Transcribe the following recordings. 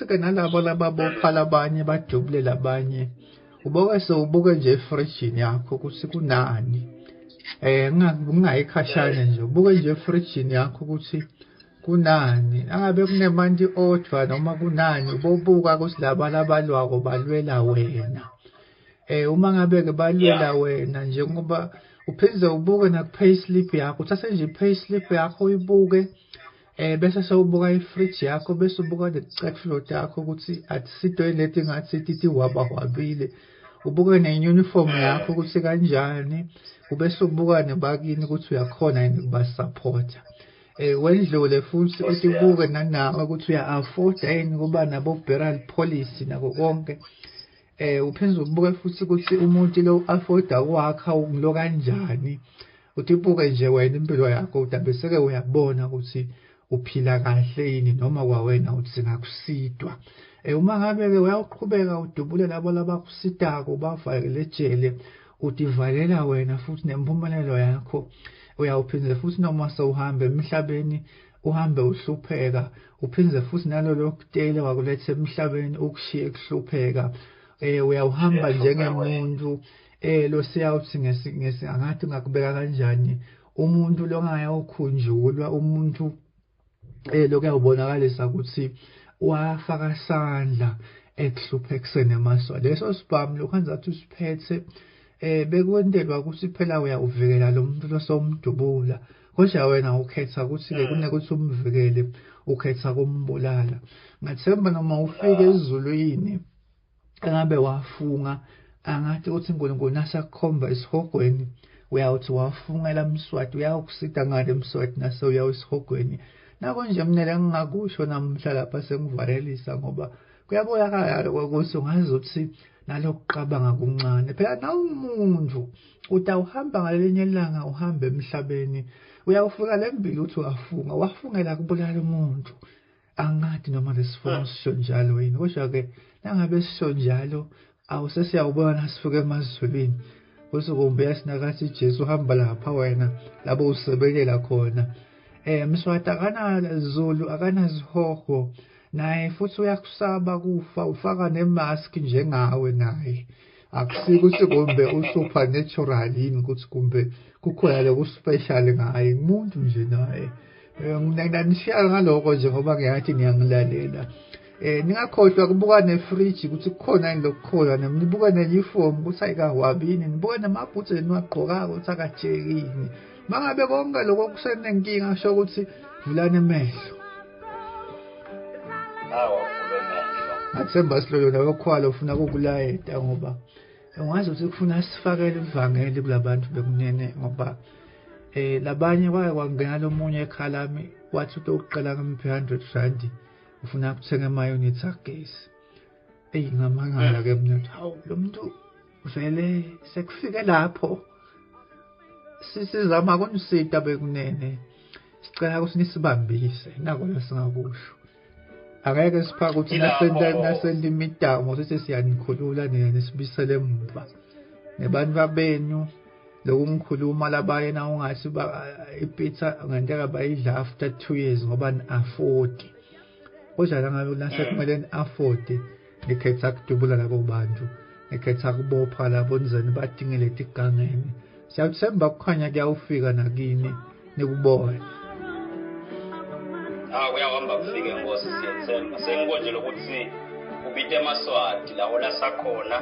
futhi ke nalabo lababophala abanye badubule labanye ubuke sewubuke nje efrijini yakho ukuthi kunani kungayikhashana nje ubuke nje efrijini yakho ukuthi kunani angabe kunemanti odwa noma kunani ubobuka ukuthi labalwako balwela wena uma ngabe ke balwela wena njengoba upheze ubuke na payslip yakho uthathe nje payslip yakho uyibuke bese sewubuka ifridge yakho bese ubuka le float yakho ukuthi atisito leti ngathi tithi wabile ubuke ne-uniform yakho ukuthi kanjani ubese ubuka nebakini ukuthi uyakhona yini kuba supporta wendlule futhi uthi ubuke nanawe ukuthi uya-afforda yini kuba nabo burial policy nako konke uphinde ubuke futhi ukuthi umuntu lo afforda kwakha ngilo kanjani uthi ubuke nje wena impilo yakho utabeseke uyabona ukuthi uphila kahle yini noma kwawena uthi singakusidwa uma ngabe ke uyaqhubeka udubule labo labakusitako bavakele ejele udivalela wena futhi nempumelelo yakho uyawuphindze futhi noma sewuhambe emhlabeni uhambe uhlupheka uphindze futhi nalolo kutela wakulethe emhlabeni ukushiye kuhlupheka uyawuhamba njengemuntu lo siyawuthi angathi ngakubeka kanjani umuntu lo ngayawukhunjulwa umuntu lokuyawubonakalisa ukuthi wafaka isandla ekuhluphekiseni emaswa leso sibhamu lokhanza athi usiphethe bekwendelwa ukuthi phela uyawuvikela lo muntu losomdubula kodwa wena ukhetha ukuthi ke kunekuthi umvikele ukhetha kumbulala ngathemba noma ufike ezulwini engabe wafunga angathi ukuthi uNkulunkulu nasakhomba isihogweni uyawuthi wafungela Mswati uyawukusida ngale Mswati nase uyawusihogweni nako nje mina ngingakusho namhla lapha sengivalelisa ngoba kuyabonakala ukuthi ungazi ukuthi nalokuqabanga kuncane phela nawumuntu utawuhamba ngalenye ilanga uhamba emhlabeni uyawufika lembili uthi wafungela kubulala umuntu angathi noma lesifungo sisho njalo yini kodwa ke nangabe sisho njalo awusesiyawubona sifike emazulwini usukumbe yasinakathi Jesu uhamba lapha wena labo usebelela khona Mswati akana Zulu akana zihogo naye futhi uyakusaba kufa ufaka nemask njengawe naye akusiko ukuthi kumbe usupernatural yini ukuthi kumbe kukhona lokuspecial ngaye umuntu nje naye nginganishiya ngaloko nje ngoba ngiyathi niyangilalela ningakhohlwa kubuka nefridge ukuthi kukhona yini lokukhola nibuka ne-uniform ukuthi ayikawabini nibuka namabhutsi niwagqokako ukuthi akajekini mangabe konke lokho kusenenkinga sho ukuthi vulane emehlo athemba silolo nawe khwala ufuna ukukulayeta ngoba ungazi ukuthi kufuna sifakele ivangeli kulabantu bekunene ngoba labanye kwangena lomunye ekhalami wathi utoqala ngempi 100 rand ufuna ukuthenga ama-units agesi ngamangala ke mina hawu lo muntu vele sekufike lapho sizama kunisita bekunene sicela ukuthi nisibambise nako lesingakusho akeke siphaka ukuthi nasenda imidamo sithi siyanikhulula nisibisele emva nebantu babenu lokungikhuluma labaye na ungathi ipizza ngenteka bayidla after 2 years ngoba ni-afford kodwa la ngabe nasekumele ni-afford nikhetha kudubula labo bantu nikhetha kubopha labo nizeni badingele igangeni siyathemba kukhanya kuyawufika nakini nikubone uyahamba kufike ngosi siyathemba sengikonjela ukuthi ubite eMaswati lawo lasakhona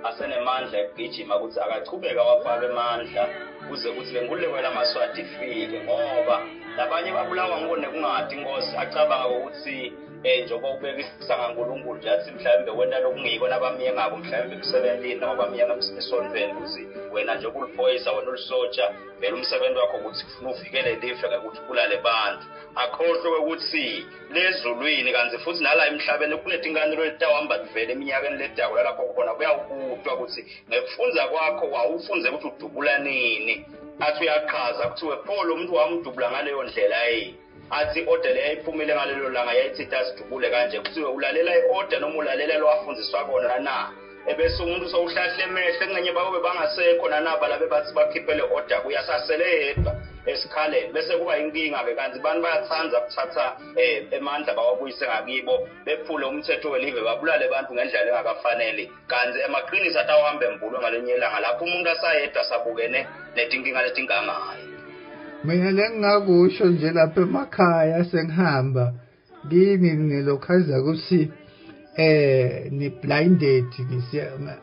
asenemandla egijima ukuthi akachubeka wafaka emandla kuze kuthi le nguleko laMaswati ifike ngoba labanye babulawa ngone kungadi inkosi acabanga ukuthi njengoba ubekisa ngaNkulunkulu nje athi mhlawumbe wena lokungiko nabamiye ngabo mhlawumbe ku-17 noma bamiye ngamsesonveni ukuthi wena nje kuliphoyisa wena ulisoja vele umsebenzi wakho ukuthi ufuna uvikele life ukuthi kulale bantu akhohlwe ukuthi lezulwini kanti futhi nala emhlabeni kunetinkanelo letawamba vele eminyakeni ledako lapho khona kuyawukutwa ukuthi ngekufunza kwakho wawufunze ukuthi udubula nini athi uyaqhaza kuthiwe pho lo muntu wamdubula ngaleyo ndlela yini athi order leyayiphumile ngalelo langa yayithi tasidubule kanje kuthiwe ulalela i-order noma ulalela lwafundiswa kona na ebese umuntu sowuhlahle emehle kungenye bakobe bangasekho nanaba labe bathi bakhiphele order kuyasasele yedwa esikhaleni bese kuba inkinga ke kanti abantu bayathanda ukuthatha emandla bawabuyise ngakibo bephule umthetho welive babulale abantu ngendlela engakafanele kanti emaqiniso atawuhamba embulwe ngalenye ilanga lapho umuntu asayedwa sabukene netinkinga letingangayo. Mina lengakusho nje lapha emakhaya sengihamba kimi ngelokhaza ukuthi ni blinded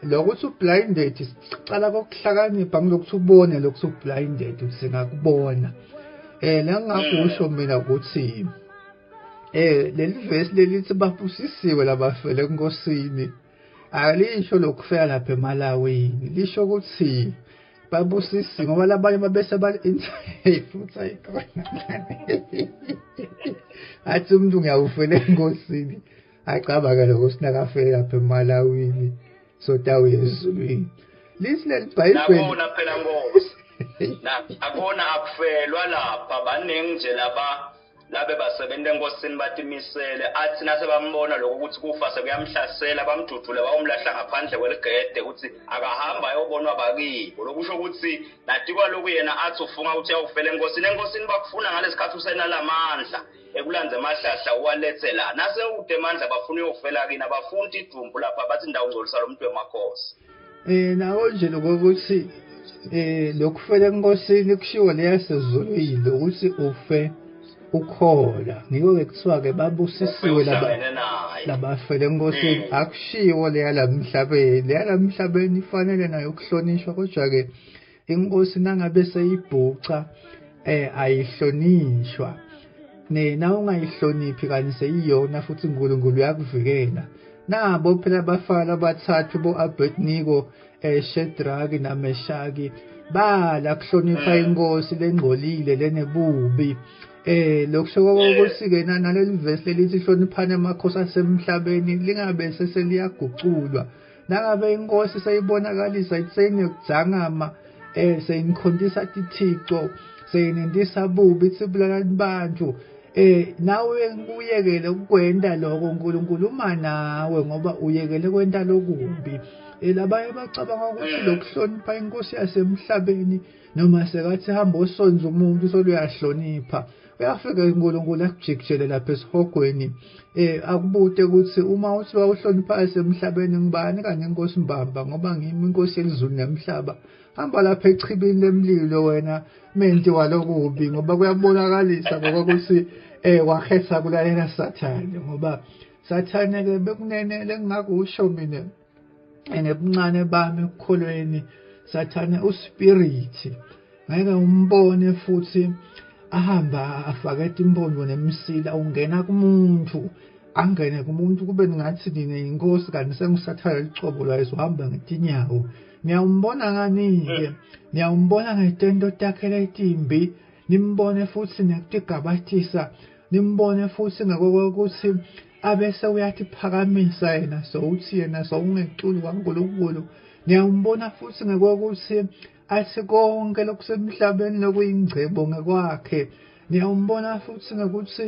lokuthi blinded sicala kokuhlakanipha ngilokuthi ubone lokuthi blinded singakubona la ngakusho mina ukuthi leli verse lelithi bapusisiwe labafele enkosini alisho lokufela lapha eMalawini lisho ukuthi babusisi ngoba labanye babese bali futhi ayikhona athi umuntu ngiyawufela enkosini acabanga lokho sinakafela lapha eMalawini sotawu yezulwini lisileli Bible nabona phela ngoba akona akufelwa lapha baningi nje labe basebenza enkosini batimisele athi nase bambona lokho ukuthi kufa sekuyamhlasela bamdudule bawumlahla ngaphandle kweligede ukuthi akahamba ayobonwa bakibo lokusho ukuthi nathi kwaloku yena athi ufunga ukuthi awufela enkosini bakufuna ngalesikhathi usenalamandla ekulanze amahlahla uwalethe la nase ude amandla bafuna uyofela kini abafundi idumbu lapha bathi ndawo ngcolisa lo muntu wemakhosi nawo nje lokuthi lokufela enkosini kushiwo leyasezulwini ukuthi ufe ukhola ngiko ke kuthiwa ke babusisiwe labafela enkosini akushiwo leya lamhlabeni ifanele nayo ukuhlonishwa kodwa ke inkosi nangabe seyibhuca ayihlonishwa na ungayihloniphi kanti seyiyona futhi uNkulunkulu uyakuvikela nabo phela abafana abathathu boAbednego Shedraki naMeshaki bala kuhlonipha inkosi lengcolile lenebubi lokusho ukuthi ke naleli verse lelithi hloniphana amakhosi asemhlabeni lingabe seseliyaguculwa nangabe inkosi seyibonakalisa itseni yokudzangama seyinkhondisa tithixo seyinendisa bubi itsibulala abantu nawe uyekele ukwenda lokho uNkulunkulu uma nawe ngoba uyekele kwenta lokubi labanye bacabanga ukuthi lokuhlonipha inkosi yasemhlabeni noma sekathi hamba osonza umuntu soluyahlonipha uyafika uNkulunkulu akujikijele lapha esihogweni akubude ukuthi uma uthi wawuhlonipha yasemhlabeni ngibani kanye inkosi Mbamba ngoba ngimi inkosi yelizulu nemhlaba hamba lapha echibini lemlilo wena menti walokubi ngoba kuyabonakalisa ngoba ukuthi wakhetha kulalela Sathane ngoba Sathane ke bekunenele ngakusho mina ngebuncane bami ukukholweni Sathane uspirit ngeke umbone futhi ahamba afakethe impondo nemsila ungena kumuntu angene kumuntu kube ngathi nine inkosi kanti sengisathana licobo lwayo uhamba ngetinyawo niyawumbona ngani-ke niyawumbona ngetento takhe letimbi nimbone futhi nekutigabathisa nimbone futhi ngakokuthi abese uyathi phakamisa yena sowuthi yena sowungeculi kwaNkulunkulu niyawumbona futhi ngakokuthi athi konke lokusemhlabeni lokuyingcebo ngekwakhe niyawumbona futhi ngokuthi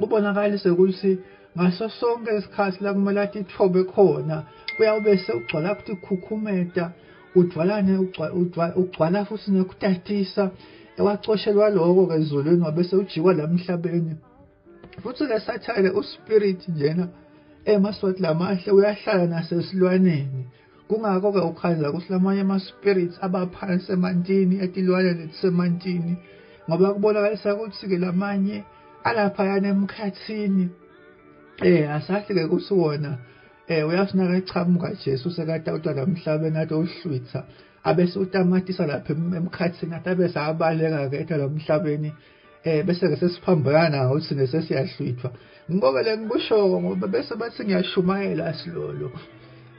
ubonakalise ukuthi ngaso sonke isikhathi la kumele athi ithobe khona uyawube sewugcwala futhi ukhukhumeta ugcwala futhi nokutatisa ewacoshelwa lokho ke ezulwini wabese ujikwa la emhlabeni futhi ke Sathane uspirit njena emaswathi lamahle uyahlala nasesilwaneni kungakho ke ukhaza ukuthi lamanye ama-spirits abaphansi emantini etilwane letisemantini ngoba kubonakalisa ukuthi ke lamanye alaphayana emkhathini asahle-ke kuthi wona uyafuneka echamuka Jesu sekade utala emhlabeni athi uhlwitha abese utamatisa lapha emkhathini athi abese abaleka-ke etala emhlabeni bese-ke sesiphambana nawo thina sesiyahlwithwa ngikho-ke ngikusho ngoba bese bathi ngiyashumayela silolo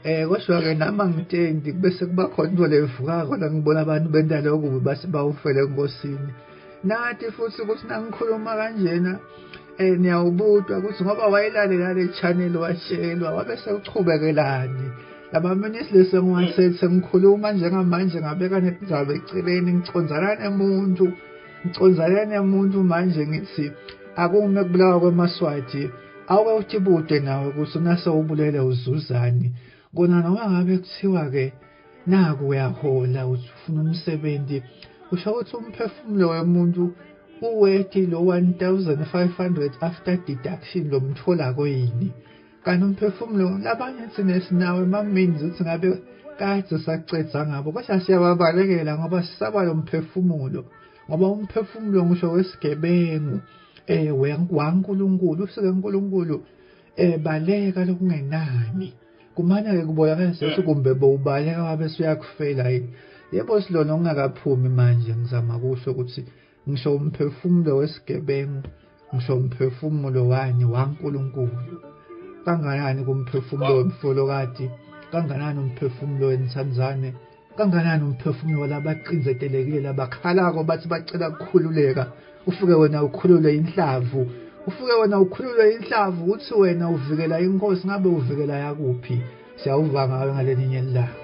kodwa-ke nama ngitendi bese kuba khona into levukako la ngibona abantu benta lokubi base bawufele enkosini nathi futhi ukuthi nangikhuluma kanjena niyawubudwa ukuthi ngoba wayilalela le channel washelwa wabese uchubekelani laba minisitiri lesengiwasethe ngikhuluma njengamanje ngabeka nezindaba eceleni ngiconzana nemuntu manje ngithi akume kubulawa kwemaswati awuke uthi bude nawe ukuthi nase ubulele uzuzani kona noma ngabe kuthiwa ke naku uyahola ufuna umsebenzi kusho ukuthi umphefumulo womuntu uwethi lo 1500 after deduction lo mthola kuyini. Kanti umphefumulo labanye thina sinawe mamenzi ukuthi ngabe kade sacedza ngabo kodwa siyababalekela ngoba sisaba lo mphefumulo ngoba umphefumulo ngisho wesigebengu waNkulunkulu usike uNkulunkulu baleka lokungenani kumana ke kubonakala sethi kumbe bowubaleka wabe suyakufela yini. Yebo silona ungakaphumi manje ngizama kusho ukuthi ngisho umphefumulo wesigebengu ngisho umphefumulo wani waNkulunkulu. Kanganani kumphefumulo wemfolokati, kanganani umphefumulo wenithanzane, kanganani umphefumulo walabaqinzetelekile labakhalako bathi bacela ukukhululeka. Ufike wena ukhululwe inhlavu, uthi wena uvikela inkosi ngabe uvikela yakuphi. Siyawuva ngawe ngalelinye ilanga.